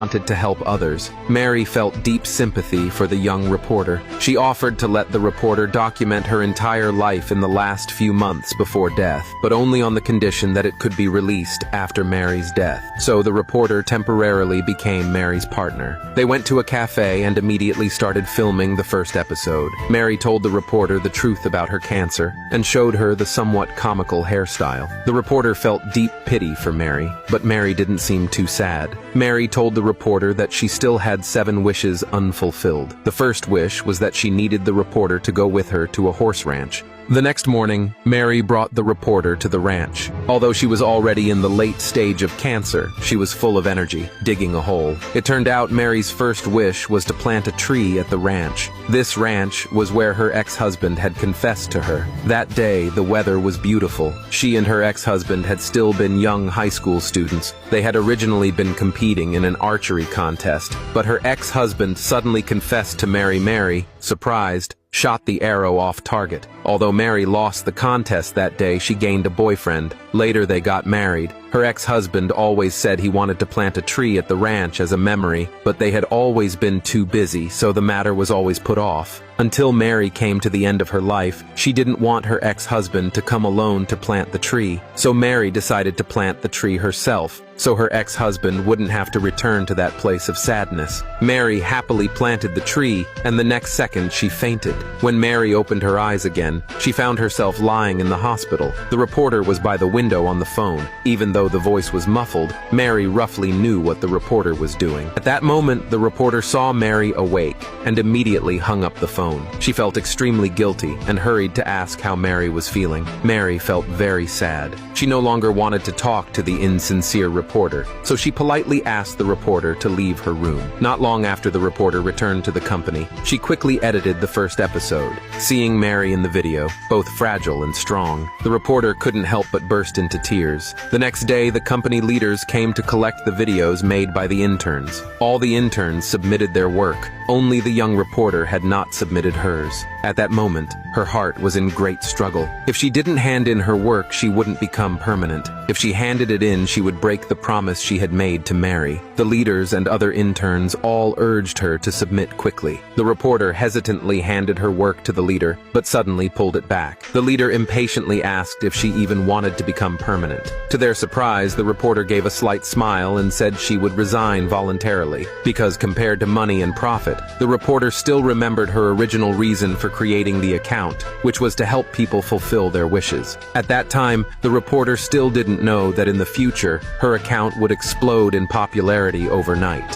wanted to help others. Mary felt deep sympathy for the young reporter. She offered to let the reporter document her entire life in the last few months before death, but only on the condition that it could be released after Mary's death. So the reporter temporarily became Mary's partner. They went to a cafe and immediately started filming the first episode. Mary told the reporter the truth about her cancer and showed her the somewhat comical hairstyle. The reporter felt deep pity for Mary, but Mary didn't seem too sad. Mary told the reporter that she still had 7 wishes unfulfilled. The first wish was that she needed the reporter to go with her to a horse ranch. The next morning, Mary brought the reporter to the ranch. Although she was already in the late stage of cancer, she was full of energy, digging a hole. It turned out Mary's first wish was to plant a tree at the ranch. This ranch was where her ex-husband had confessed to her. That day, the weather was beautiful. She and her ex-husband had still been young high school students. They had originally been competing in an archery contest, but her ex-husband suddenly confessed to Mary, surprised, shot the arrow off target. Although Mary lost the contest that day, she gained a boyfriend. Later they got married. Her ex-husband always said he wanted to plant a tree at the ranch as a memory, but they had always been too busy, so the matter was always put off. Until Mary came to the end of her life, she didn't want her ex-husband to come alone to plant the tree, so Mary decided to plant the tree herself, so her ex-husband wouldn't have to return to that place of sadness. Mary happily planted the tree, and the next second she fainted. When Mary opened her eyes again, she found herself lying in the hospital. The reporter was by the window on the phone. Even though the voice was muffled, Mary roughly knew what the reporter was doing. At that moment, the reporter saw Mary awake and immediately hung up the phone. She felt extremely guilty and hurried to ask how Mary was feeling. Mary felt very sad. She no longer wanted to talk to the insincere reporter, so she politely asked the reporter to leave her room. Not long after the reporter returned to the company, she quickly edited the first episode. Seeing Mary in the video, both fragile and strong, the reporter couldn't help but burst into tears. The next day, the company leaders came to collect the videos made by the interns. All the interns submitted their work. Only the young reporter had not submitted hers. At that moment, her heart was in great struggle. If she didn't hand in her work, she wouldn't become permanent. If she handed it in, she would break the promise she had made to Mary. The leaders and other interns all urged her to submit quickly. The reporter hesitantly handed her work to the leader, but suddenly pulled it back. The leader impatiently asked if she even wanted to become permanent. To their surprise, the reporter gave a slight smile and said she would resign voluntarily, because compared to money and profit, the reporter still remembered her original reason for creating the account, which was to help people fulfill their wishes. At that time, the reporter still didn't know that in the future, her account would explode in popularity overnight.